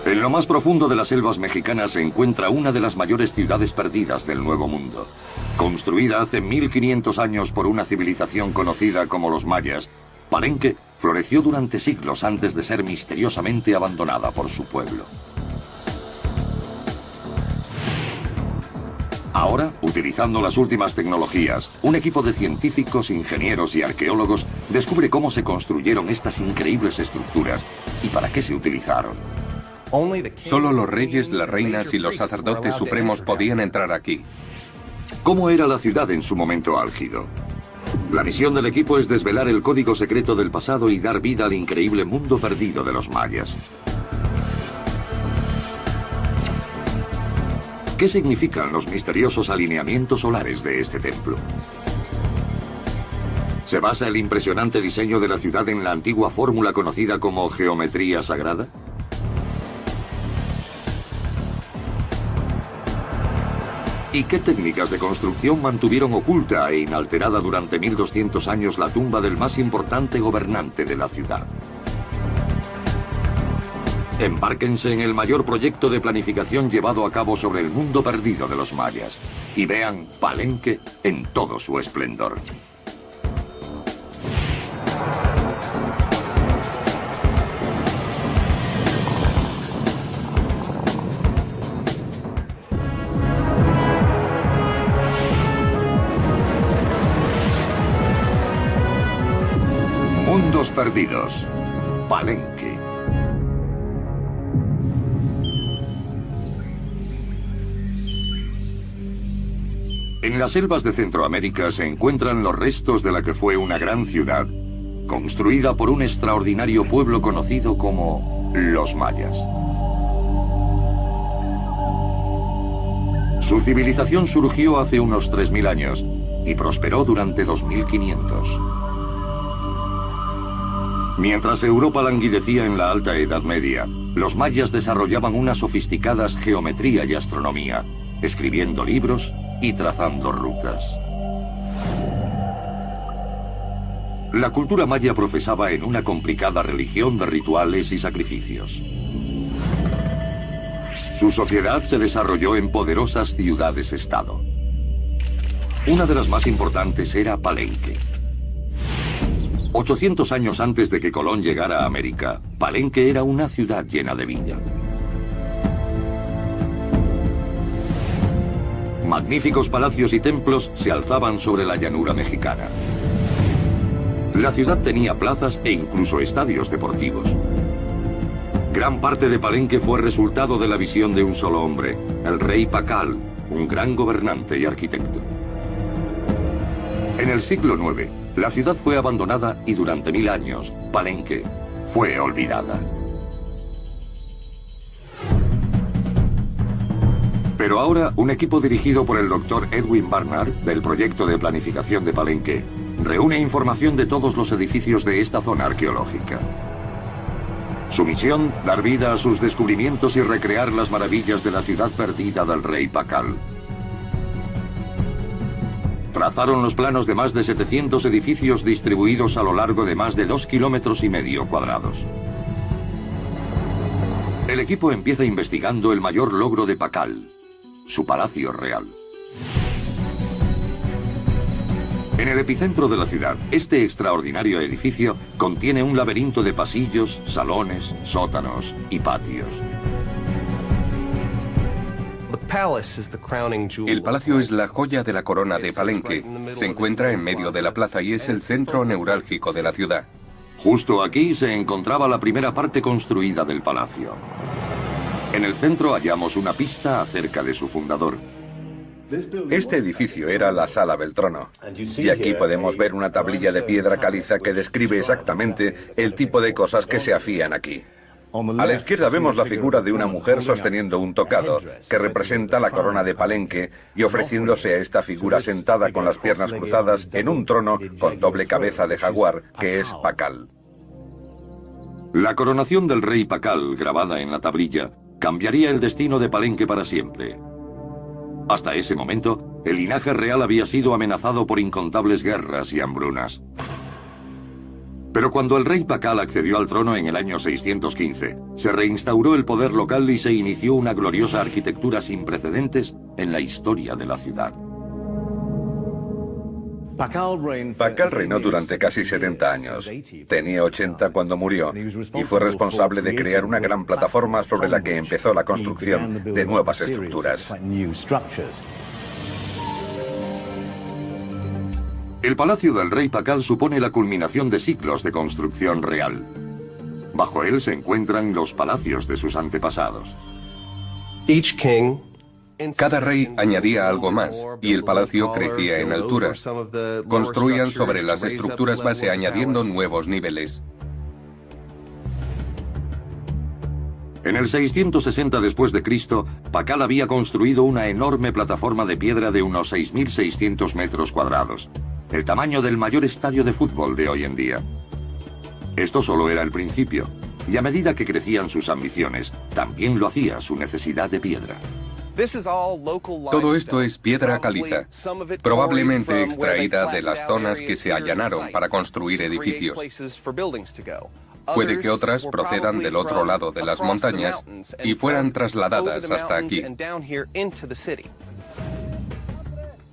En lo más profundo de las selvas mexicanas se encuentra una de las mayores ciudades perdidas del Nuevo Mundo. Construida hace 1500 años por una civilización conocida como los mayas, Palenque floreció durante siglos antes de ser misteriosamente abandonada por su pueblo. Ahora, utilizando las últimas tecnologías, un equipo de científicos, ingenieros y arqueólogos descubre cómo se construyeron estas increíbles estructuras y para qué se utilizaron. Solo los reyes, las reinas y los sacerdotes supremos podían entrar aquí. ¿Cómo era la ciudad en su momento álgido? La misión del equipo es desvelar el código secreto del pasado y dar vida al increíble mundo perdido de los mayas. ¿Qué significan los misteriosos alineamientos solares de este templo? ¿Se basa el impresionante diseño de la ciudad en la antigua fórmula conocida como geometría sagrada? ¿Y qué técnicas de construcción mantuvieron oculta e inalterada durante 1200 años la tumba del más importante gobernante de la ciudad? Embárquense en el mayor proyecto de planificación llevado a cabo sobre el mundo perdido de los mayas y vean Palenque en todo su esplendor. Mundos perdidos. Palenque. En las selvas de Centroamérica se encuentran los restos de la que fue una gran ciudad, construida por un extraordinario pueblo conocido como los mayas. Su civilización surgió hace unos 3000 años y prosperó durante 2500. Mientras Europa languidecía en la Alta Edad Media, los mayas desarrollaban una sofisticada geometría y astronomía, escribiendo libros y trazando rutas. La cultura maya profesaba en una complicada religión de rituales y sacrificios. Su sociedad se desarrolló en poderosas ciudades-estado. Una de las más importantes era Palenque. 800 años antes de que Colón llegara a América, Palenque era una ciudad llena de vida. Magníficos palacios y templos se alzaban sobre la llanura mexicana. La ciudad tenía plazas e incluso estadios deportivos. Gran parte de Palenque fue resultado de la visión de un solo hombre, el rey Pacal, un gran gobernante y arquitecto. En el siglo IX, la ciudad fue abandonada y durante 1000 años, Palenque fue olvidada. Pero ahora, un equipo dirigido por el Dr. Edwin Barnard, del proyecto de planificación de Palenque, reúne información de todos los edificios de esta zona arqueológica. Su misión, dar vida a sus descubrimientos y recrear las maravillas de la ciudad perdida del rey Pacal. Trazaron los planos de más de 700 edificios distribuidos a lo largo de más de 2,5 kilómetros cuadrados. El equipo empieza investigando el mayor logro de Pacal, su palacio real. En el epicentro de la ciudad, este extraordinario edificio contiene un laberinto de pasillos, salones, sótanos y patios. El palacio es la joya de la corona de Palenque. Se encuentra en medio de la plaza y es el centro neurálgico de la ciudad. Justo aquí se encontraba la primera parte construida del palacio. En el centro hallamos una pista acerca de su fundador. Este edificio era la Sala Beltrono. Y aquí podemos ver una tablilla de piedra caliza que describe exactamente el tipo de cosas que se hacían aquí. A la izquierda vemos la figura de una mujer sosteniendo un tocado, que representa la corona de Palenque, y ofreciéndose a esta figura sentada con las piernas cruzadas en un trono con doble cabeza de jaguar, que es Pacal. La coronación del rey Pacal, grabada en la tablilla, cambiaría el destino de Palenque para siempre. Hasta ese momento, el linaje real había sido amenazado por incontables guerras y hambrunas. Pero cuando el rey Pakal accedió al trono en el año 615, se reinstauró el poder local y se inició una gloriosa arquitectura sin precedentes en la historia de la ciudad. Pakal reinó durante casi 70 años. Tenía 80 cuando murió y fue responsable de crear una gran plataforma sobre la que empezó la construcción de nuevas estructuras. El palacio del rey Pakal supone la culminación de siglos de construcción real. Bajo él se encuentran los palacios de sus antepasados. Cada rey añadía algo más, y el palacio crecía en altura. Construían sobre las estructuras base añadiendo nuevos niveles. En el 660 después de Cristo, Pakal había construido una enorme plataforma de piedra de unos 6.600 metros cuadrados, el tamaño del mayor estadio de fútbol de hoy en día. Esto solo era el principio, y a medida que crecían sus ambiciones, también lo hacía su necesidad de piedra. Todo esto es piedra caliza, probablemente extraída de las zonas que se allanaron para construir edificios. Puede que otras procedan del otro lado de las montañas y fueran trasladadas hasta aquí.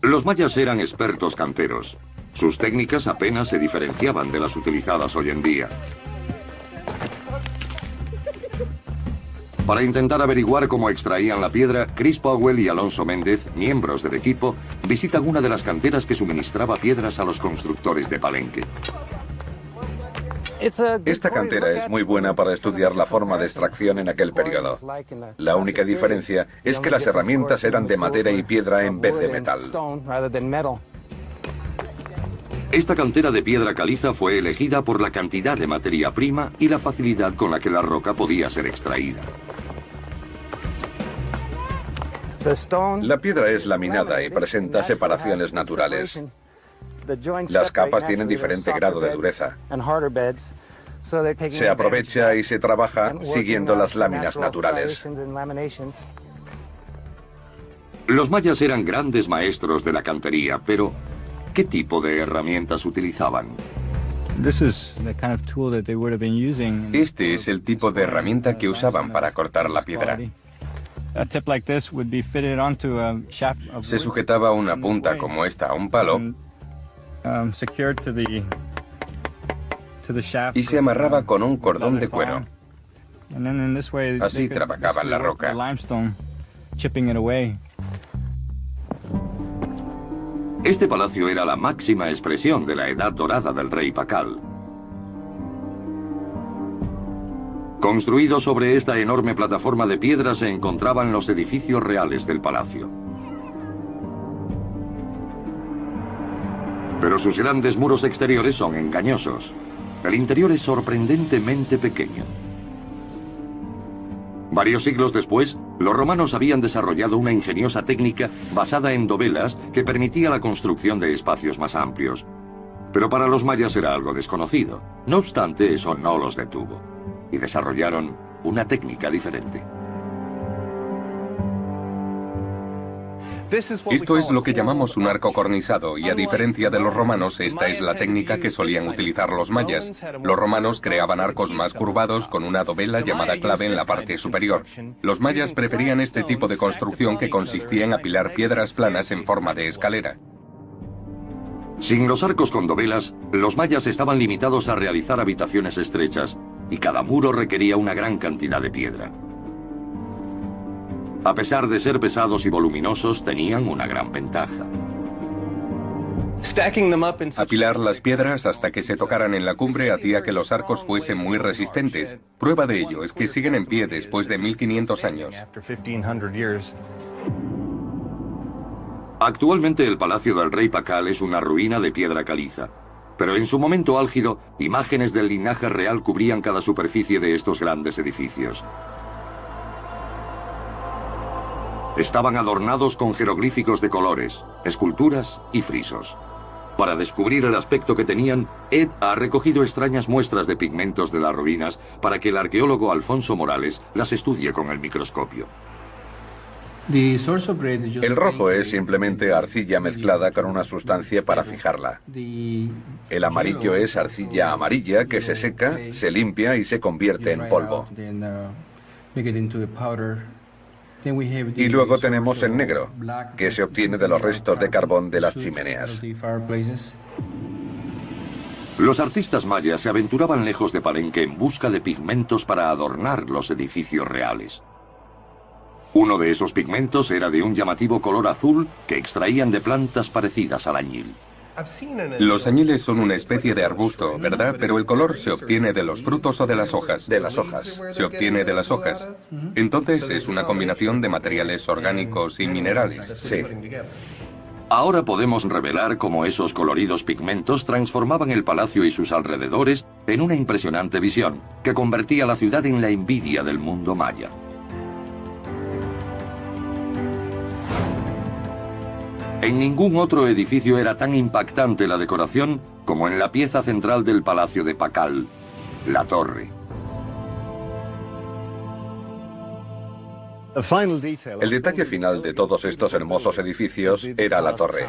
Los mayas eran expertos canteros. Sus técnicas apenas se diferenciaban de las utilizadas hoy en día. Para intentar averiguar cómo extraían la piedra, Chris Powell y Alonso Méndez, miembros del equipo, visitan una de las canteras que suministraba piedras a los constructores de Palenque. Esta cantera es muy buena para estudiar la forma de extracción en aquel periodo. La única diferencia es que las herramientas eran de madera y piedra en vez de metal. Esta cantera de piedra caliza fue elegida por la cantidad de materia prima y la facilidad con la que la roca podía ser extraída. La piedra es laminada y presenta separaciones naturales. Las capas tienen diferente grado de dureza. Se aprovecha y se trabaja siguiendo las láminas naturales. Los mayas eran grandes maestros de la cantería, pero ¿qué tipo de herramientas utilizaban? Este es el tipo de herramienta que usaban para cortar la piedra. Se sujetaba una punta como esta a un palo y se amarraba con un cordón de cuero. Así trabajaban la roca. Este palacio era la máxima expresión de la edad dorada del rey Pakal. Construido sobre esta enorme plataforma de piedra se encontraban los edificios reales del palacio. Pero sus grandes muros exteriores son engañosos. El interior es sorprendentemente pequeño. Varios siglos después, los romanos habían desarrollado una ingeniosa técnica basada en dovelas que permitía la construcción de espacios más amplios. Pero para los mayas era algo desconocido. No obstante, eso no los detuvo. Y desarrollaron una técnica diferente. Esto es lo que llamamos un arco cornisado, y a diferencia de los romanos, esta es la técnica que solían utilizar los mayas. Los romanos creaban arcos más curvados con una dovela llamada clave en la parte superior. Los mayas preferían este tipo de construcción que consistía en apilar piedras planas en forma de escalera. Sin los arcos con dovelas, los mayas estaban limitados a realizar habitaciones estrechas, y cada muro requería una gran cantidad de piedra. A pesar de ser pesados y voluminosos, tenían una gran ventaja. Apilar las piedras hasta que se tocaran en la cumbre hacía que los arcos fuesen muy resistentes. Prueba de ello es que siguen en pie después de 1500 años. Actualmente el palacio del rey Pakal es una ruina de piedra caliza. Pero en su momento álgido, imágenes del linaje real cubrían cada superficie de estos grandes edificios. Estaban adornados con jeroglíficos de colores, esculturas y frisos. Para descubrir el aspecto que tenían, Ed ha recogido extrañas muestras de pigmentos de las ruinas para que el arqueólogo Alfonso Morales las estudie con el microscopio. El rojo es simplemente arcilla mezclada con una sustancia para fijarla. El amarillo es arcilla amarilla que se seca, se limpia y se convierte en polvo. Y luego tenemos el negro, que se obtiene de los restos de carbón de las chimeneas. Los artistas mayas se aventuraban lejos de Palenque en busca de pigmentos para adornar los edificios reales. Uno de esos pigmentos era de un llamativo color azul que extraían de plantas parecidas al añil. Los añiles son una especie de arbusto, ¿verdad? Pero el color se obtiene de los frutos o de las hojas. De las hojas. Se obtiene de las hojas. Entonces es una combinación de materiales orgánicos y minerales. Sí. Ahora podemos revelar cómo esos coloridos pigmentos transformaban el palacio y sus alrededores en una impresionante visión que convertía la ciudad en la envidia del mundo maya. En ningún otro edificio era tan impactante la decoración como en la pieza central del Palacio de Pakal, la torre. El detalle final de todos estos hermosos edificios era la torre.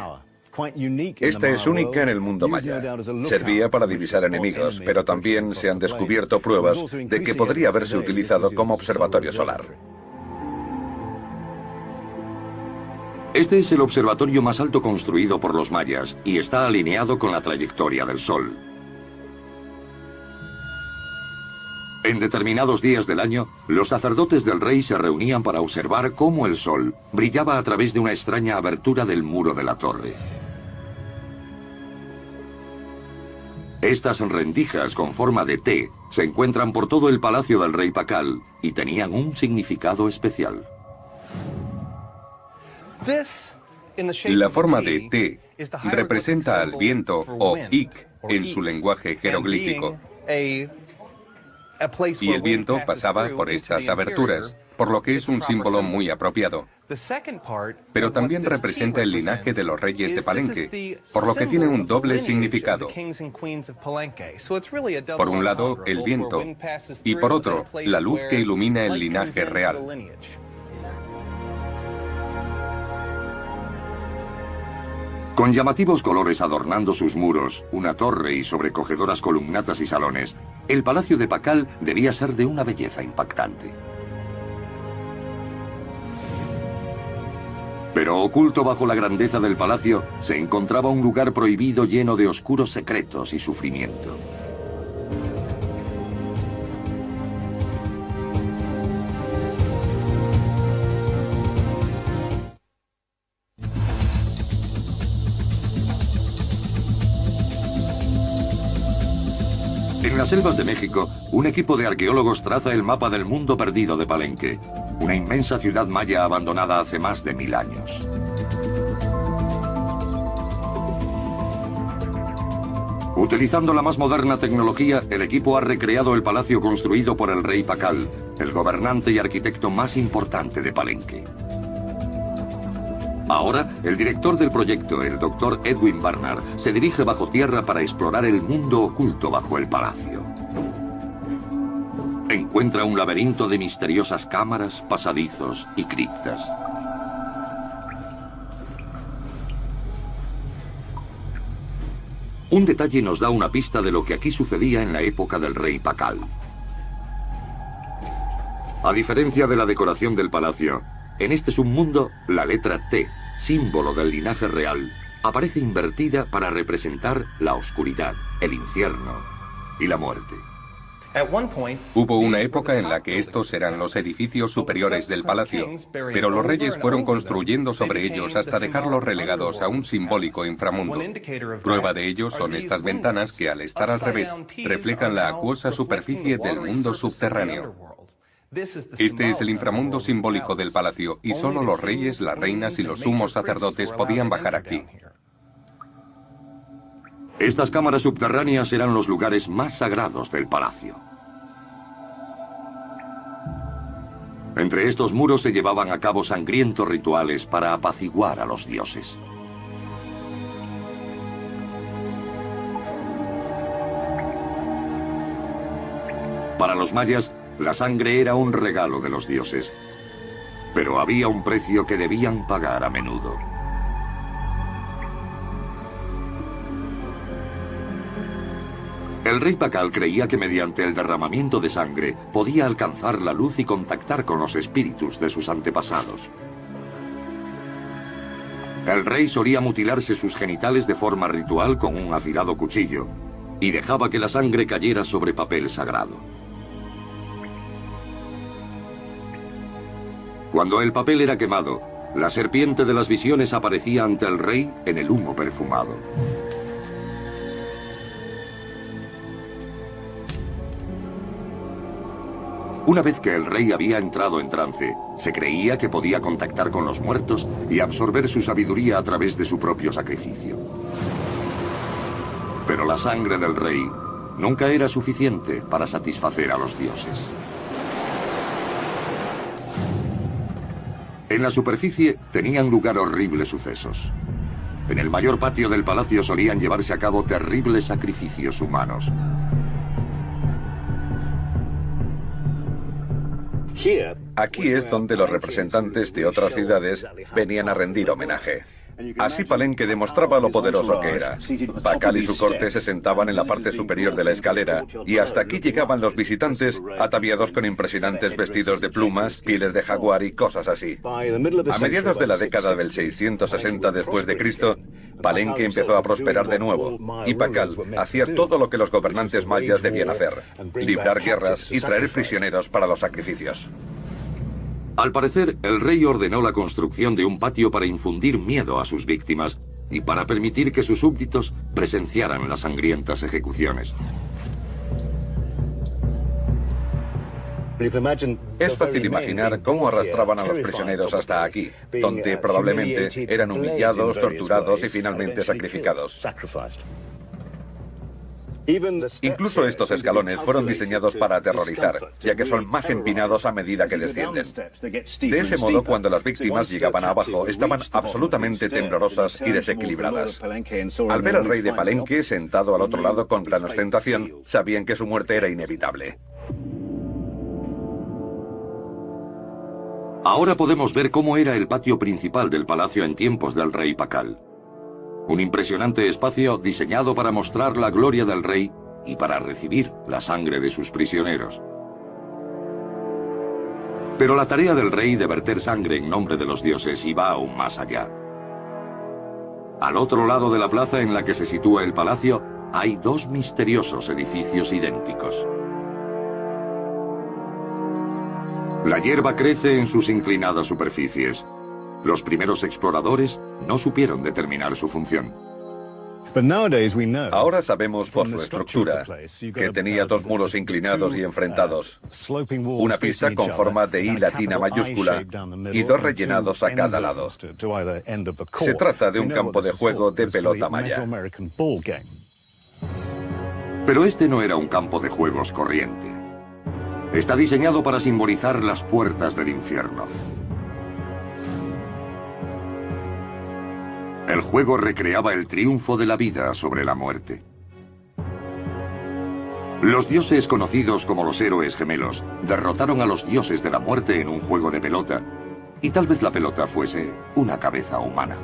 Esta es única en el mundo maya. Servía para divisar enemigos, pero también se han descubierto pruebas de que podría haberse utilizado como observatorio solar. Este es el observatorio más alto construido por los mayas y está alineado con la trayectoria del Sol. En determinados días del año, los sacerdotes del rey se reunían para observar cómo el Sol brillaba a través de una extraña abertura del muro de la torre. Estas rendijas con forma de T se encuentran por todo el palacio del rey Pakal y tenían un significado especial. La forma de T representa al viento o Ik en su lenguaje jeroglífico. Y el viento pasaba por estas aberturas, por lo que es un símbolo muy apropiado. Pero también representa el linaje de los reyes de Palenque, por lo que tiene un doble significado. Por un lado, el viento, y por otro, la luz que ilumina el linaje real. Con llamativos colores adornando sus muros, una torre y sobrecogedoras columnatas y salones, el Palacio de Pakal debía ser de una belleza impactante. Pero oculto bajo la grandeza del palacio se encontraba un lugar prohibido lleno de oscuros secretos y sufrimiento. En las selvas de México, un equipo de arqueólogos traza el mapa del mundo perdido de Palenque, una inmensa ciudad maya abandonada hace más de 1000 años. Utilizando la más moderna tecnología, el equipo ha recreado el palacio construido por el rey Pakal, el gobernante y arquitecto más importante de Palenque. Ahora, el director del proyecto, el Dr. Edwin Barnard, se dirige bajo tierra para explorar el mundo oculto bajo el palacio. Encuentra un laberinto de misteriosas cámaras, pasadizos y criptas. Un detalle nos da una pista de lo que aquí sucedía en la época del rey Pakal. A diferencia de la decoración del palacio, en este submundo, la letra T, símbolo del linaje real, aparece invertida para representar la oscuridad, el infierno y la muerte. Hubo una época en la que estos eran los edificios superiores del palacio, pero los reyes fueron construyendo sobre ellos hasta dejarlos relegados a un simbólico inframundo. Prueba de ello son estas ventanas que, al estar al revés, reflejan la acuosa superficie del mundo subterráneo. Este es el inframundo simbólico del palacio, y solo los reyes, las reinas y los sumos sacerdotes podían bajar aquí. Estas cámaras subterráneas eran los lugares más sagrados del palacio. Entre estos muros se llevaban a cabo sangrientos rituales para apaciguar a los dioses. Para los mayas, la sangre era un regalo de los dioses. Pero había un precio que debían pagar a menudo. El rey Pakal creía que mediante el derramamiento de sangre podía alcanzar la luz y contactar con los espíritus de sus antepasados. El rey solía mutilarse sus genitales de forma ritual con un afilado cuchillo y dejaba que la sangre cayera sobre papel sagrado. Cuando el papel era quemado, la serpiente de las visiones aparecía ante el rey en el humo perfumado. Una vez que el rey había entrado en trance, se creía que podía contactar con los muertos y absorber su sabiduría a través de su propio sacrificio. Pero la sangre del rey nunca era suficiente para satisfacer a los dioses. En la superficie tenían lugar horribles sucesos. En el mayor patio del palacio solían llevarse a cabo terribles sacrificios humanos. Aquí es donde los representantes de otras ciudades venían a rendir homenaje. Así Palenque demostraba lo poderoso que era. Pakal y su corte se sentaban en la parte superior de la escalera y hasta aquí llegaban los visitantes ataviados con impresionantes vestidos de plumas, pieles de jaguar y cosas así. A mediados de la década del 660 después de Cristo, Palenque empezó a prosperar de nuevo y Pakal hacía todo lo que los gobernantes mayas debían hacer: librar guerras y traer prisioneros para los sacrificios. Al parecer, el rey ordenó la construcción de un patio para infundir miedo a sus víctimas y para permitir que sus súbditos presenciaran las sangrientas ejecuciones. Es fácil imaginar cómo arrastraban a los prisioneros hasta aquí, donde probablemente eran humillados, torturados y finalmente sacrificados. Incluso estos escalones fueron diseñados para aterrorizar, ya que son más empinados a medida que descienden. De ese modo, cuando las víctimas llegaban abajo, estaban absolutamente temblorosas y desequilibradas. Al ver al rey de Palenque sentado al otro lado con gran ostentación, sabían que su muerte era inevitable. Ahora podemos ver cómo era el patio principal del palacio en tiempos del rey Pakal. Un impresionante espacio diseñado para mostrar la gloria del rey y para recibir la sangre de sus prisioneros. Pero la tarea del rey de verter sangre en nombre de los dioses iba aún más allá. Al otro lado de la plaza en la que se sitúa el palacio, hay dos misteriosos edificios idénticos. La hierba crece en sus inclinadas superficies. Los primeros exploradores no supieron determinar su función. Ahora sabemos por su estructura que tenía dos muros inclinados y enfrentados, una pista con forma de I latina mayúscula y dos rellenados a cada lado. Se trata de un campo de juego de pelota maya. Pero este no era un campo de juegos corriente. Está diseñado para simbolizar las puertas del infierno. El juego recreaba el triunfo de la vida sobre la muerte. Los dioses conocidos como los héroes gemelos derrotaron a los dioses de la muerte en un juego de pelota, y tal vez la pelota fuese una cabeza humana.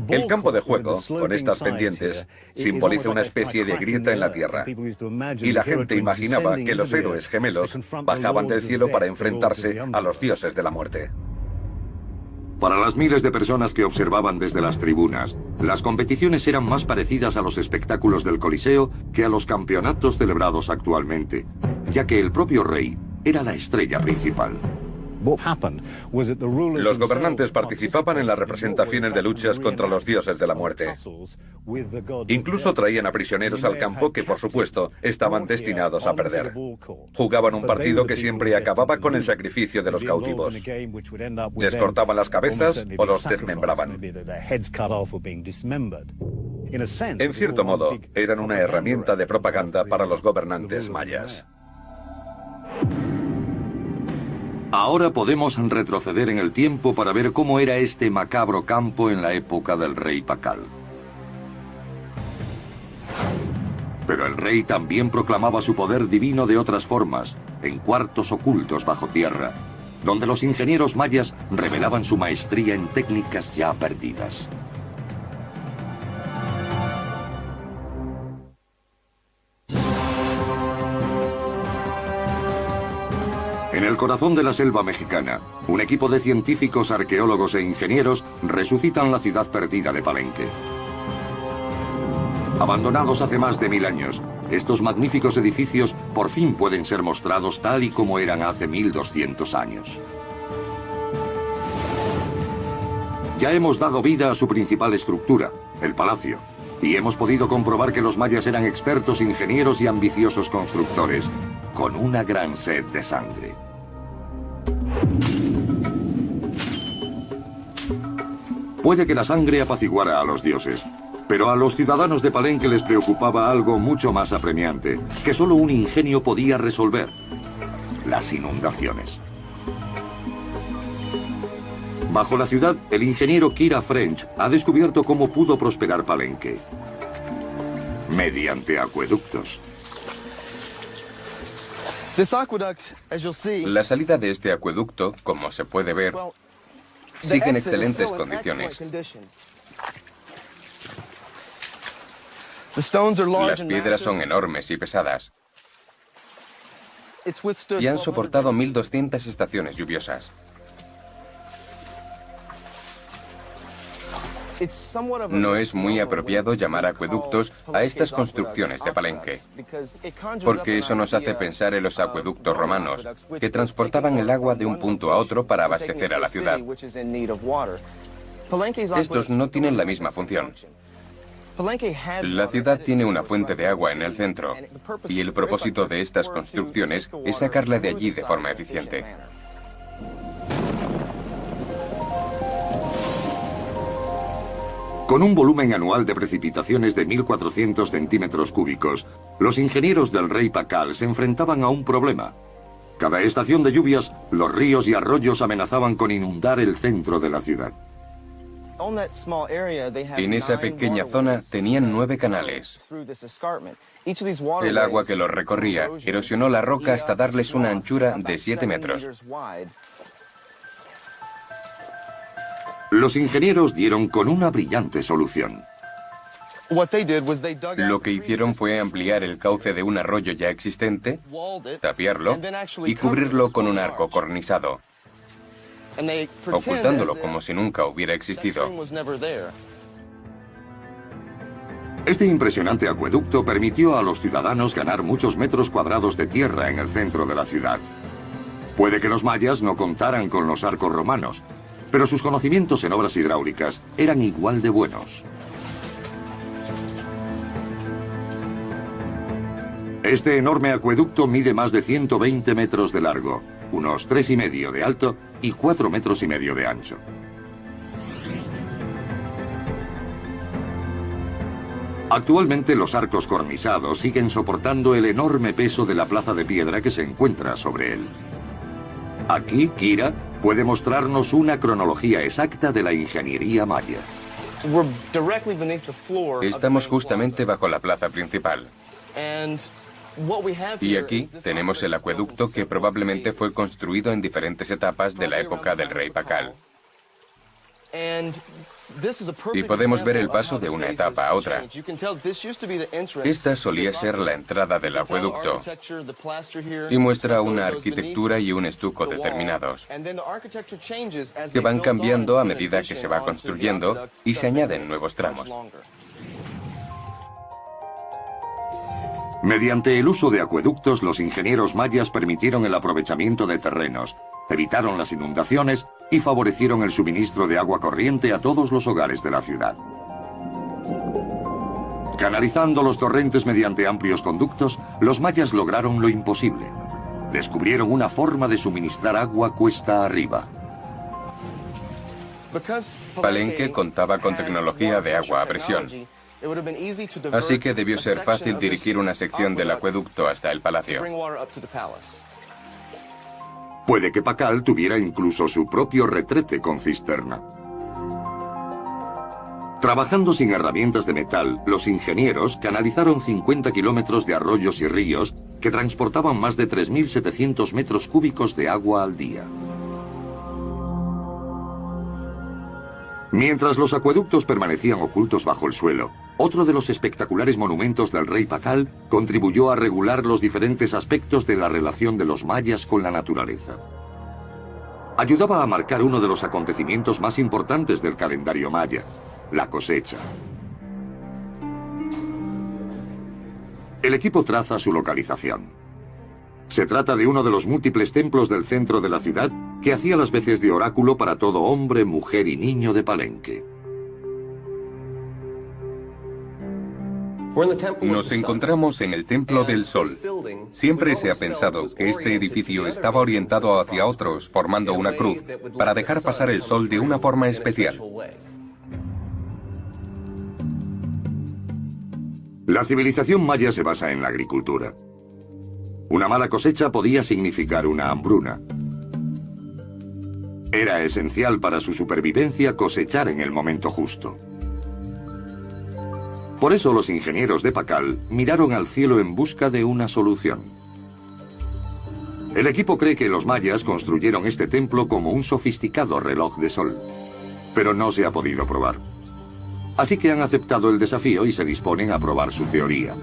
El campo de juego, con estas pendientes, simboliza una especie de grieta en la tierra, y la gente imaginaba que los héroes gemelos bajaban del cielo para enfrentarse a los dioses de la muerte. Para las miles de personas que observaban desde las tribunas, las competiciones eran más parecidas a los espectáculos del Coliseo que a los campeonatos celebrados actualmente, ya que el propio rey era la estrella principal. Los gobernantes participaban en las representaciones de luchas contra los dioses de la muerte. Incluso traían a prisioneros al campo que, por supuesto, estaban destinados a perder. Jugaban un partido que siempre acababa con el sacrificio de los cautivos. Les cortaban las cabezas o los desmembraban. En cierto modo, eran una herramienta de propaganda para los gobernantes mayas. Ahora podemos retroceder en el tiempo para ver cómo era este macabro campo en la época del rey Pakal. Pero el rey también proclamaba su poder divino de otras formas, en cuartos ocultos bajo tierra, donde los ingenieros mayas revelaban su maestría en técnicas ya perdidas. En el corazón de la selva mexicana, un equipo de científicos, arqueólogos e ingenieros resucitan la ciudad perdida de Palenque. Abandonados hace más de 1000 años, estos magníficos edificios por fin pueden ser mostrados tal y como eran hace 1200 años. Ya hemos dado vida a su principal estructura, el palacio, y hemos podido comprobar que los mayas eran expertos ingenieros y ambiciosos constructores, con una gran sed de sangre. Puede que la sangre apaciguara a los dioses, pero a los ciudadanos de Palenque les preocupaba algo mucho más apremiante, que solo un ingenio podía resolver: las inundaciones. Bajo la ciudad, el ingeniero Kira French ha descubierto cómo pudo prosperar Palenque: mediante acueductos. La salida de este acueducto, como se puede ver, sigue en excelentes condiciones. Las piedras son enormes y pesadas y han soportado 1200 estaciones lluviosas. No es muy apropiado llamar acueductos a estas construcciones de Palenque, porque eso nos hace pensar en los acueductos romanos, que transportaban el agua de un punto a otro para abastecer a la ciudad. Estos no tienen la misma función. La ciudad tiene una fuente de agua en el centro, y el propósito de estas construcciones es sacarla de allí de forma eficiente. Con un volumen anual de precipitaciones de 1400 centímetros cúbicos, los ingenieros del rey Pacal se enfrentaban a un problema. Cada estación de lluvias, los ríos y arroyos amenazaban con inundar el centro de la ciudad. En esa pequeña zona tenían 9 canales. El agua que los recorría erosionó la roca hasta darles una anchura de 7 metros. Los ingenieros dieron con una brillante solución. Lo que hicieron fue ampliar el cauce de un arroyo ya existente, tapiarlo y cubrirlo con un arco cornisado, ocultándolo como si nunca hubiera existido. Este impresionante acueducto permitió a los ciudadanos ganar muchos metros cuadrados de tierra en el centro de la ciudad. Puede que los mayas no contaran con los arcos romanos, pero sus conocimientos en obras hidráulicas eran igual de buenos. Este enorme acueducto mide más de 120 metros de largo, unos 3,5 de alto y 4,5 metros de ancho. Actualmente los arcos cornisados siguen soportando el enorme peso de la plaza de piedra que se encuentra sobre él. Aquí, Kira puede mostrarnos una cronología exacta de la ingeniería maya. Estamos justamente bajo la plaza principal. Y aquí tenemos el acueducto que probablemente fue construido en diferentes etapas de la época del rey Pacal. Y podemos ver el paso de una etapa a otra. Esta solía ser la entrada del acueducto y muestra una arquitectura y un estuco determinados, que van cambiando a medida que se va construyendo y se añaden nuevos tramos. Mediante el uso de acueductos, los ingenieros mayas permitieron el aprovechamiento de terrenos, evitaron las inundaciones y favorecieron el suministro de agua corriente a todos los hogares de la ciudad. Canalizando los torrentes mediante amplios conductos, los mayas lograron lo imposible. Descubrieron una forma de suministrar agua cuesta arriba. Palenque contaba con tecnología de agua a presión, así que debió ser fácil dirigir una sección del acueducto hasta el palacio. Puede que Pacal tuviera incluso su propio retrete con cisterna. Trabajando sin herramientas de metal, los ingenieros canalizaron 50 kilómetros de arroyos y ríos que transportaban más de 3.700 metros cúbicos de agua al día. Mientras los acueductos permanecían ocultos bajo el suelo, otro de los espectaculares monumentos del rey Pakal contribuyó a regular los diferentes aspectos de la relación de los mayas con la naturaleza. Ayudaba a marcar uno de los acontecimientos más importantes del calendario maya, la cosecha. El equipo traza su localización. Se trata de uno de los múltiples templos del centro de la ciudad que hacía las veces de oráculo para todo hombre, mujer y niño de Palenque. Nos encontramos en el Templo del Sol. Siempre se ha pensado que este edificio estaba orientado hacia otros, formando una cruz, para dejar pasar el sol de una forma especial. La civilización maya se basa en la agricultura. Una mala cosecha podía significar una hambruna. Era esencial para su supervivencia cosechar en el momento justo. Por eso los ingenieros de Pakal miraron al cielo en busca de una solución. El equipo cree que los mayas construyeron este templo como un sofisticado reloj de sol, pero no se ha podido probar. Así que han aceptado el desafío y se disponen a probar su teoría.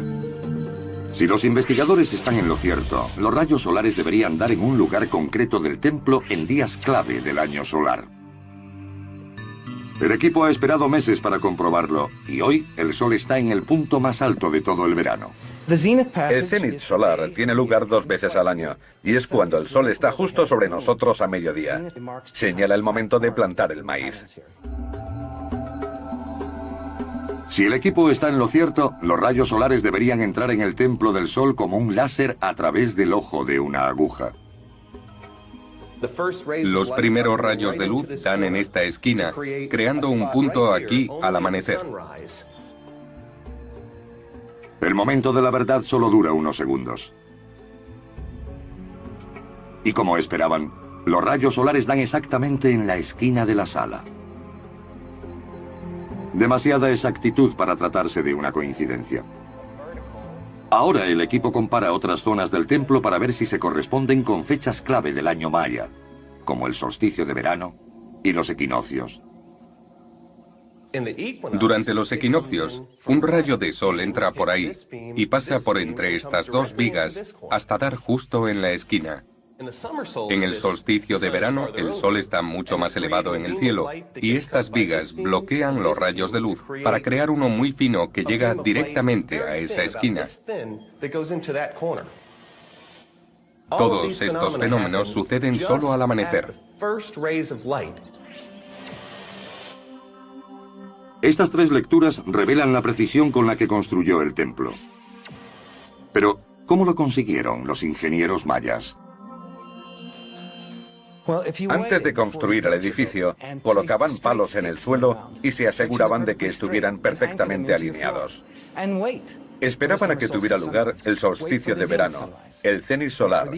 Si los investigadores están en lo cierto, los rayos solares deberían dar en un lugar concreto del templo en días clave del año solar. El equipo ha esperado meses para comprobarlo, y hoy el sol está en el punto más alto de todo el verano. El cénit solar tiene lugar 2 veces al año, y es cuando el sol está justo sobre nosotros a mediodía. Señala el momento de plantar el maíz. Si el equipo está en lo cierto, los rayos solares deberían entrar en el templo del sol como un láser a través del ojo de una aguja. Los primeros rayos de luz dan en esta esquina, creando un punto aquí al amanecer. El momento de la verdad solo dura unos segundos. Y como esperaban, los rayos solares dan exactamente en la esquina de la sala. Demasiada exactitud para tratarse de una coincidencia. Ahora el equipo compara otras zonas del templo para ver si se corresponden con fechas clave del año maya, como el solsticio de verano y los equinoccios. Durante los equinoccios, un rayo de sol entra por ahí y pasa por entre estas dos vigas hasta dar justo en la esquina. En el solsticio de verano, el sol está mucho más elevado en el cielo y estas vigas bloquean los rayos de luz para crear uno muy fino que llega directamente a esa esquina. Todos estos fenómenos suceden solo al amanecer. Estas 3 lecturas revelan la precisión con la que construyó el templo. Pero, ¿cómo lo consiguieron los ingenieros mayas? Antes de construir el edificio, colocaban palos en el suelo y se aseguraban de que estuvieran perfectamente alineados. Esperaban a que tuviera lugar el solsticio de verano, el cénit solar,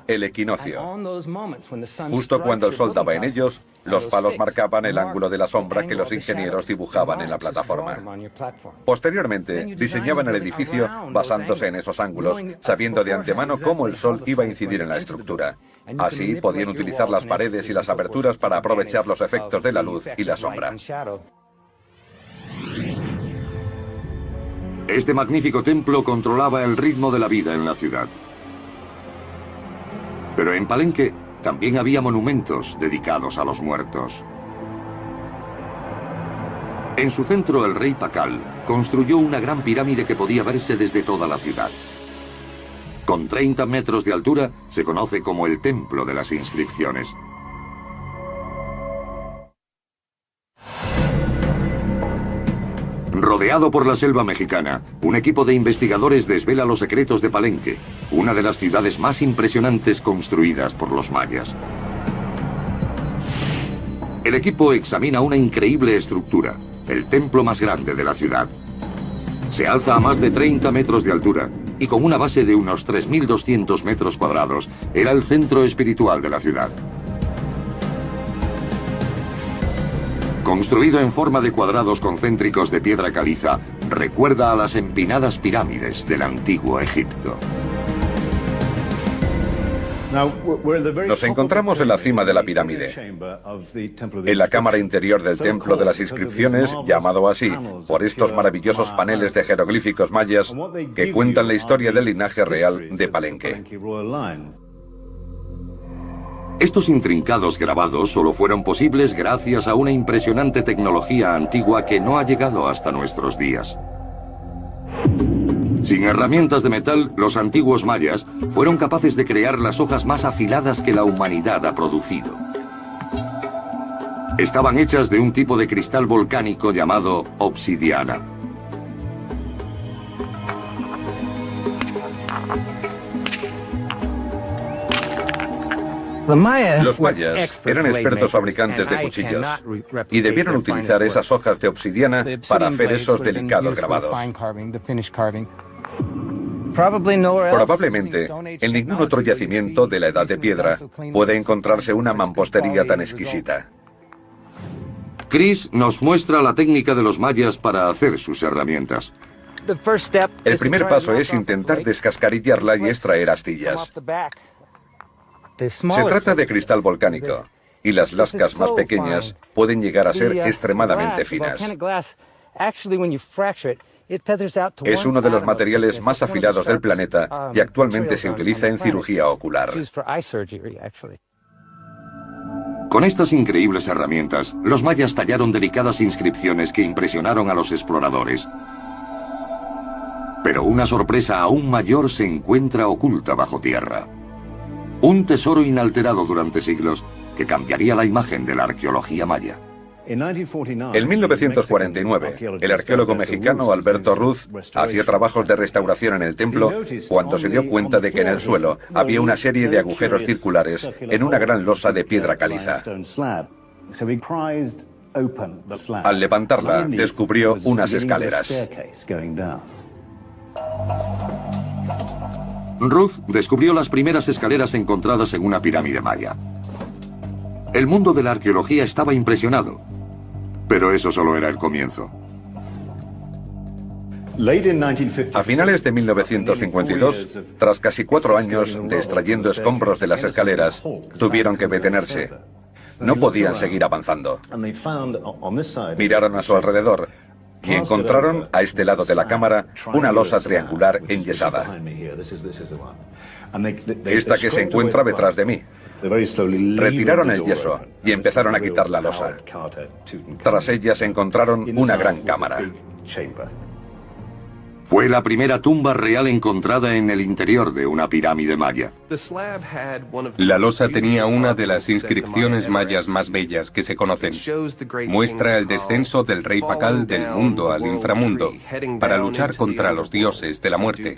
el equinoccio. Justo cuando el sol daba en ellos, los palos marcaban el ángulo de la sombra que los ingenieros dibujaban en la plataforma. Posteriormente, diseñaban el edificio basándose en esos ángulos, sabiendo de antemano cómo el sol iba a incidir en la estructura. Así podían utilizar las paredes y las aberturas para aprovechar los efectos de la luz y la sombra. Este magnífico templo controlaba el ritmo de la vida en la ciudad. Pero en Palenque también había monumentos dedicados a los muertos. En su centro, el rey Pakal construyó una gran pirámide que podía verse desde toda la ciudad. Con 30 metros de altura, se conoce como el Templo de las Inscripciones. Rodeado por la selva mexicana, un equipo de investigadores desvela los secretos de Palenque, una de las ciudades más impresionantes construidas por los mayas. El equipo examina una increíble estructura, el templo más grande de la ciudad. Se alza a más de 30 metros de altura y con una base de unos 3.200 metros cuadrados, era el centro espiritual de la ciudad. Construido en forma de cuadrados concéntricos de piedra caliza, recuerda a las empinadas pirámides del antiguo Egipto. Nos encontramos en la cima de la pirámide, en la cámara interior del templo de las inscripciones, llamado así por estos maravillosos paneles de jeroglíficos mayas que cuentan la historia del linaje real de Palenque. Estos intrincados grabados solo fueron posibles gracias a una impresionante tecnología antigua que no ha llegado hasta nuestros días. Sin herramientas de metal, los antiguos mayas fueron capaces de crear las hojas más afiladas que la humanidad ha producido. Estaban hechas de un tipo de cristal volcánico llamado obsidiana. Los mayas eran expertos fabricantes de cuchillos y debieron utilizar esas hojas de obsidiana para hacer esos delicados grabados. Probablemente, en ningún otro yacimiento de la Edad de Piedra puede encontrarse una mampostería tan exquisita. Chris nos muestra la técnica de los mayas para hacer sus herramientas. El primer paso es intentar descascarillarla y extraer astillas. Se trata de cristal volcánico, y las lascas más pequeñas pueden llegar a ser extremadamente finas. Es uno de los materiales más afilados del planeta y actualmente se utiliza en cirugía ocular. Con estas increíbles herramientas, los mayas tallaron delicadas inscripciones que impresionaron a los exploradores. Pero una sorpresa aún mayor se encuentra oculta bajo tierra. Un tesoro inalterado durante siglos que cambiaría la imagen de la arqueología maya. En 1949, el arqueólogo mexicano Alberto Ruz hacía trabajos de restauración en el templo cuando se dio cuenta de que en el suelo había una serie de agujeros circulares en una gran losa de piedra caliza. Al levantarla, descubrió unas escaleras. Ruth descubrió las primeras escaleras encontradas en una pirámide maya. El mundo de la arqueología estaba impresionado, pero eso solo era el comienzo. A finales de 1952, tras casi 4 años de extrayendo escombros de las escaleras, tuvieron que detenerse. No podían seguir avanzando. Miraron a su alrededor y encontraron a este lado de la cámara una losa triangular enyesada. Esta que se encuentra detrás de mí. Retiraron el yeso y empezaron a quitar la losa. Tras ella se encontraron una gran cámara. Fue la primera tumba real encontrada en el interior de una pirámide maya. La losa tenía una de las inscripciones mayas más bellas que se conocen. Muestra el descenso del rey Pacal del mundo al inframundo para luchar contra los dioses de la muerte.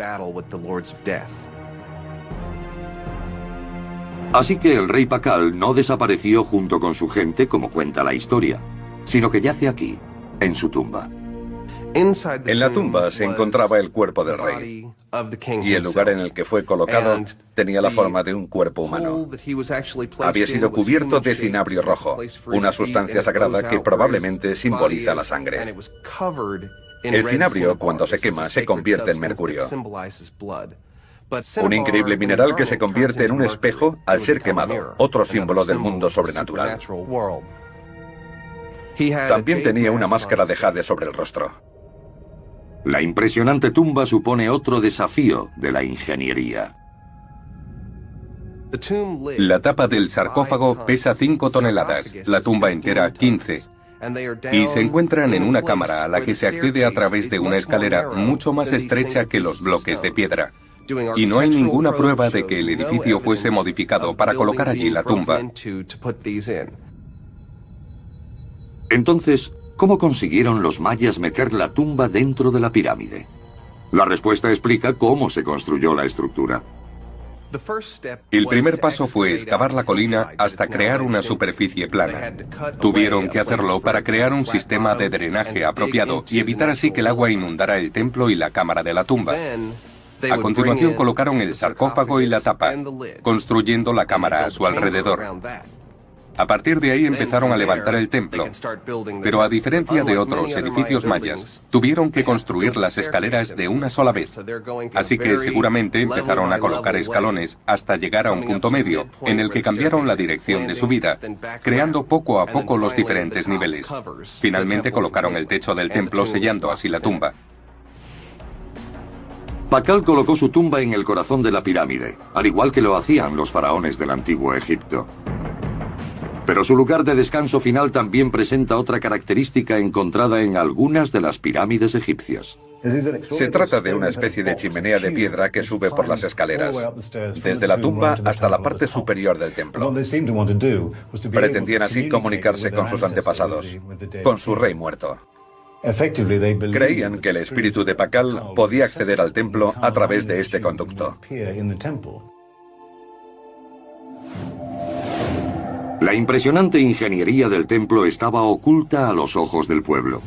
Así que el rey Pacal no desapareció junto con su gente como cuenta la historia, sino que yace aquí, en su tumba. En la tumba se encontraba el cuerpo del rey, y el lugar en el que fue colocado tenía la forma de un cuerpo humano. Había sido cubierto de cinabrio rojo, una sustancia sagrada que probablemente simboliza la sangre. El cinabrio, cuando se quema, se convierte en mercurio. Un increíble mineral que se convierte en un espejo al ser quemado, otro símbolo del mundo sobrenatural. También tenía una máscara de jade sobre el rostro. La impresionante tumba supone otro desafío de la ingeniería. La tapa del sarcófago pesa 5 toneladas, la tumba entera 15. Y se encuentran en una cámara a la que se accede a través de una escalera mucho más estrecha que los bloques de piedra. Y no hay ninguna prueba de que el edificio fuese modificado para colocar allí la tumba. Entonces, ¿cómo consiguieron los mayas meter la tumba dentro de la pirámide? La respuesta explica cómo se construyó la estructura. El primer paso fue excavar la colina hasta crear una superficie plana. Tuvieron que hacerlo para crear un sistema de drenaje apropiado y evitar así que el agua inundara el templo y la cámara de la tumba. A continuación colocaron el sarcófago y la tapa, construyendo la cámara a su alrededor. A partir de ahí empezaron a levantar el templo, pero a diferencia de otros edificios mayas, tuvieron que construir las escaleras de una sola vez. Así que seguramente empezaron a colocar escalones hasta llegar a un punto medio, en el que cambiaron la dirección de subida, creando poco a poco los diferentes niveles. Finalmente colocaron el techo del templo, sellando así la tumba. Pakal colocó su tumba en el corazón de la pirámide, al igual que lo hacían los faraones del antiguo Egipto. Pero su lugar de descanso final también presenta otra característica encontrada en algunas de las pirámides egipcias. Se trata de una especie de chimenea de piedra que sube por las escaleras, desde la tumba hasta la parte superior del templo. Pretendían así comunicarse con sus antepasados, con su rey muerto. Creían que el espíritu de Pakal podía acceder al templo a través de este conducto. La impresionante ingeniería del templo estaba oculta a los ojos del pueblo.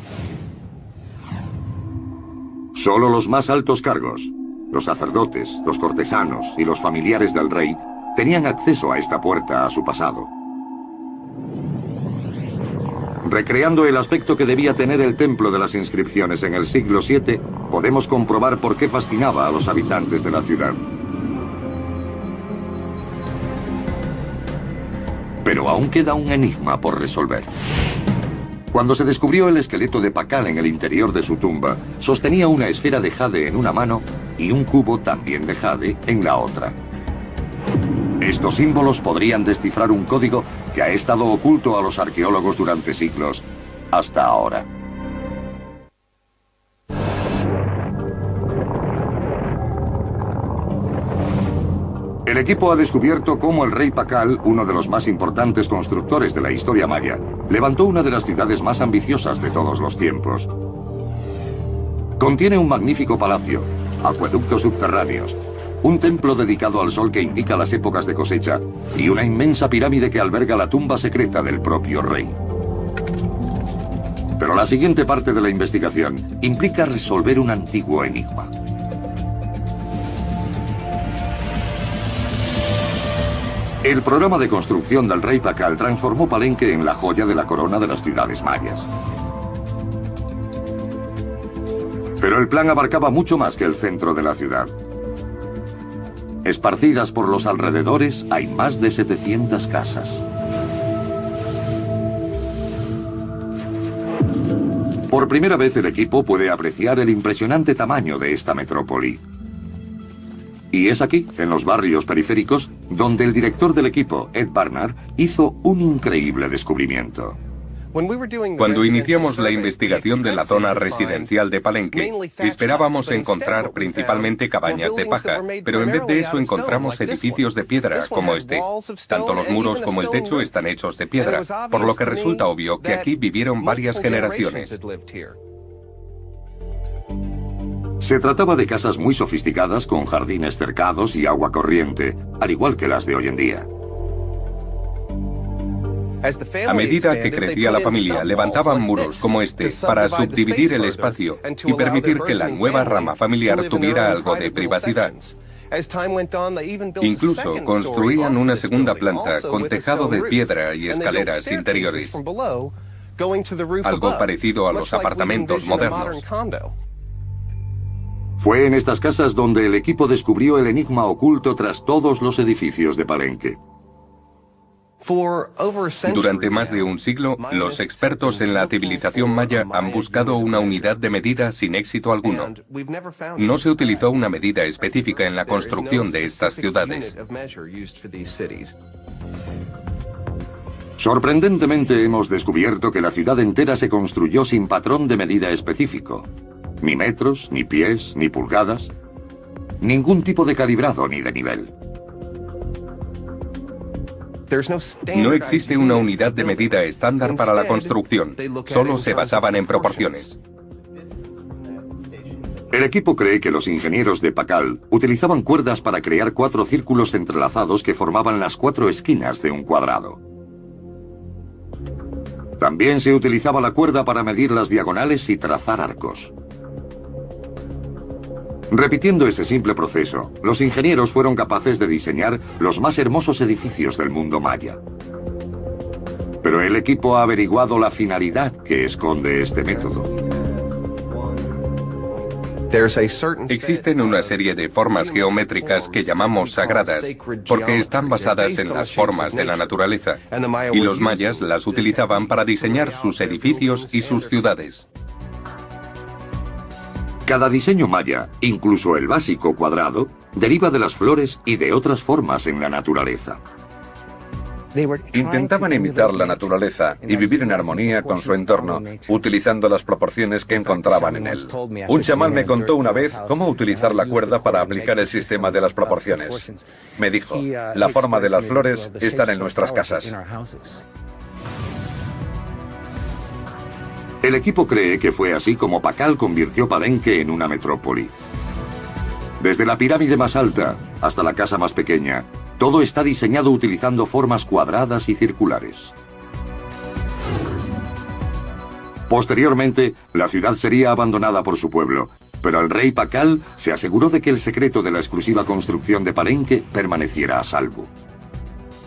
Solo los más altos cargos, los sacerdotes, los cortesanos y los familiares del rey, tenían acceso a esta puerta a su pasado. Recreando el aspecto que debía tener el templo de las inscripciones en el siglo VII, podemos comprobar por qué fascinaba a los habitantes de la ciudad. Pero aún queda un enigma por resolver. Cuando se descubrió el esqueleto de Pakal en el interior de su tumba, sostenía una esfera de jade en una mano y un cubo también de jade en la otra. Estos símbolos podrían descifrar un código que ha estado oculto a los arqueólogos durante siglos, hasta ahora. El equipo ha descubierto cómo el rey Pakal, uno de los más importantes constructores de la historia maya, levantó una de las ciudades más ambiciosas de todos los tiempos. Contiene un magnífico palacio, acueductos subterráneos, un templo dedicado al sol que indica las épocas de cosecha y una inmensa pirámide que alberga la tumba secreta del propio rey. Pero la siguiente parte de la investigación implica resolver un antiguo enigma. El programa de construcción del rey Pakal transformó Palenque en la joya de la corona de las ciudades mayas. Pero el plan abarcaba mucho más que el centro de la ciudad. Esparcidas por los alrededores hay más de 700 casas. Por primera vez el equipo puede apreciar el impresionante tamaño de esta metrópoli. Y es aquí, en los barrios periféricos, donde el director del equipo, Ed Barnard, hizo un increíble descubrimiento. Cuando iniciamos la investigación de la zona residencial de Palenque, esperábamos encontrar principalmente cabañas de paja, pero en vez de eso encontramos edificios de piedra como este. Tanto los muros como el techo están hechos de piedra, por lo que resulta obvio que aquí vivieron varias generaciones. Se trataba de casas muy sofisticadas con jardines cercados y agua corriente, al igual que las de hoy en día. A medida que crecía la familia, levantaban muros como este para subdividir el espacio y permitir que la nueva rama familiar tuviera algo de privacidad. Incluso construían una segunda planta con tejado de piedra y escaleras interiores, algo parecido a los apartamentos modernos. Fue en estas casas donde el equipo descubrió el enigma oculto tras todos los edificios de Palenque. Durante más de un siglo, los expertos en la civilización maya han buscado una unidad de medida sin éxito alguno. No se utilizó una medida específica en la construcción de estas ciudades. Sorprendentemente hemos descubierto que la ciudad entera se construyó sin patrón de medida específico. Ni metros, ni pies, ni pulgadas. Ningún tipo de calibrado ni de nivel. No existe una unidad de medida estándar para la construcción, solo se basaban en proporciones. El equipo cree que los ingenieros de Pakal utilizaban cuerdas para crear 4 círculos entrelazados que formaban las 4 esquinas de un cuadrado. También se utilizaba la cuerda para medir las diagonales y trazar arcos. Repitiendo ese simple proceso, los ingenieros fueron capaces de diseñar los más hermosos edificios del mundo maya. Pero el equipo ha averiguado la finalidad que esconde este método. Existen una serie de formas geométricas que llamamos sagradas, porque están basadas en las formas de la naturaleza, y los mayas las utilizaban para diseñar sus edificios y sus ciudades. Cada diseño maya, incluso el básico cuadrado, deriva de las flores y de otras formas en la naturaleza. Intentaban imitar la naturaleza y vivir en armonía con su entorno, utilizando las proporciones que encontraban en él. Un chamán me contó una vez cómo utilizar la cuerda para aplicar el sistema de las proporciones. Me dijo, la forma de las flores está en nuestras casas. El equipo cree que fue así como Pakal convirtió Palenque en una metrópoli. Desde la pirámide más alta hasta la casa más pequeña, todo está diseñado utilizando formas cuadradas y circulares. Posteriormente, la ciudad sería abandonada por su pueblo, pero el rey Pakal se aseguró de que el secreto de la exclusiva construcción de Palenque permaneciera a salvo.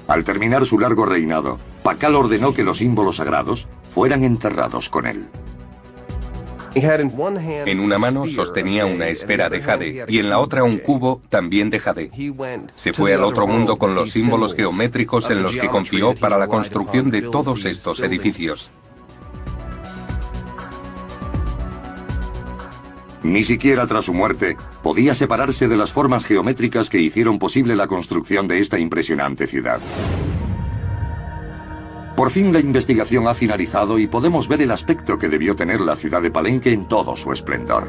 Al terminar su largo reinado, Pakal ordenó que los símbolos sagrados fueran enterrados con él. En una mano sostenía una esfera de jade y en la otra un cubo también de jade. Se fue al otro mundo con los símbolos geométricos en los que confió para la construcción de todos estos edificios. Ni siquiera tras su muerte podía separarse de las formas geométricas que hicieron posible la construcción de esta impresionante ciudad. Por fin la investigación ha finalizado y podemos ver el aspecto que debió tener la ciudad de Palenque en todo su esplendor.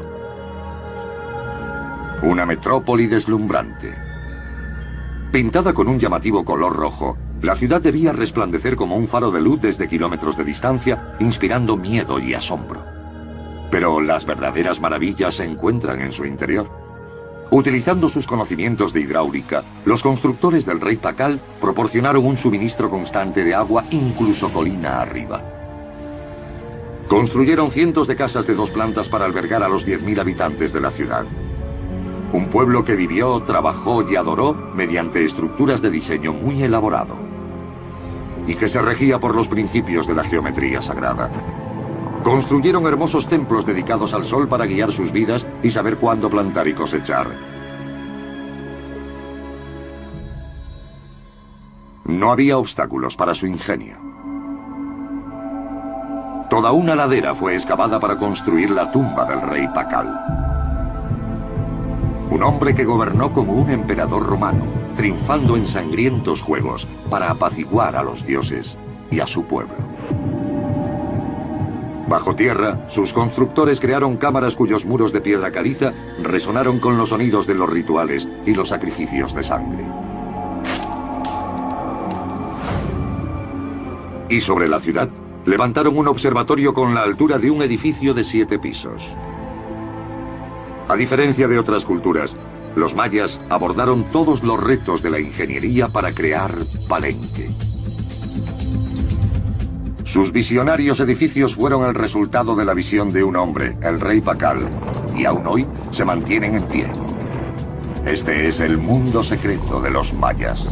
Una metrópoli deslumbrante. Pintada con un llamativo color rojo, la ciudad debía resplandecer como un faro de luz desde kilómetros de distancia, inspirando miedo y asombro. Pero las verdaderas maravillas se encuentran en su interior. Utilizando sus conocimientos de hidráulica, los constructores del rey Pakal proporcionaron un suministro constante de agua incluso colina arriba. Construyeron cientos de casas de 2 plantas para albergar a los 10.000 habitantes de la ciudad. Un pueblo que vivió, trabajó y adoró mediante estructuras de diseño muy elaborado. Y que se regía por los principios de la geometría sagrada. Construyeron hermosos templos dedicados al sol para guiar sus vidas y saber cuándo plantar y cosechar. No había obstáculos para su ingenio. Toda una ladera fue excavada para construir la tumba del rey Pakal. Un hombre que gobernó como un emperador romano, triunfando en sangrientos juegos para apaciguar a los dioses y a su pueblo. Bajo tierra, sus constructores crearon cámaras cuyos muros de piedra caliza resonaron con los sonidos de los rituales y los sacrificios de sangre. Y sobre la ciudad, levantaron un observatorio con la altura de un edificio de 7 pisos. A diferencia de otras culturas, los mayas abordaron todos los retos de la ingeniería para crear Palenque. Sus visionarios edificios fueron el resultado de la visión de un hombre, el rey Pakal, y aún hoy se mantienen en pie. Este es el mundo secreto de los mayas.